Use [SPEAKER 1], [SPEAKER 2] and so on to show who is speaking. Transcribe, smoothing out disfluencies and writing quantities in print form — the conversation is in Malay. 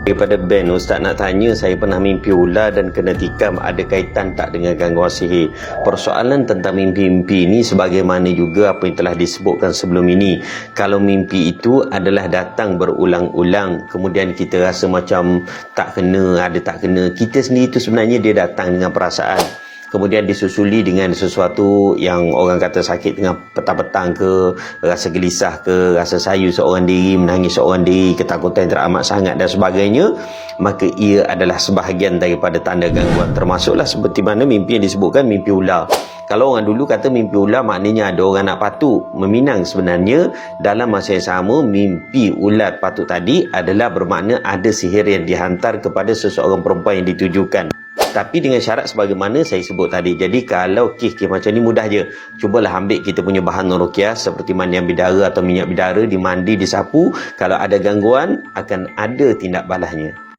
[SPEAKER 1] Daripada Ben, Ustaz nak tanya, saya pernah mimpi ular dan kena tikam, ada kaitan tak dengan gangguan sihir? Persoalan tentang mimpi-mimpi ini sebagaimana juga apa yang telah disebutkan sebelum ini. Kalau mimpi itu adalah datang berulang-ulang, kemudian kita rasa macam tak kena, ada tak kena, kita sendiri itu sebenarnya dia datang dengan perasaan. Kemudian disusuli dengan sesuatu yang orang kata sakit tengah petang-petang ke, rasa gelisah ke, rasa sayu seorang diri, menangis seorang diri, ketakutan teramat sangat dan sebagainya, maka ia adalah sebahagian daripada tanda gangguan. Termasuklah seperti mana mimpi yang disebutkan mimpi ular. Kalau orang dulu kata mimpi ular maknanya ada orang nak patuk, meminang. Sebenarnya dalam masa yang sama, mimpi ular patuk tadi adalah bermakna ada sihir yang dihantar kepada seseorang perempuan yang ditujukan. Tapi dengan syarat sebagaimana saya sebut tadi. Jadi kalau kes-kes macam ni mudah je. Cubalah ambil kita punya bahan ruqyah seperti mandian bidara atau minyak bidara, dimandi, disapu. Kalau ada gangguan, akan ada tindak balasnya.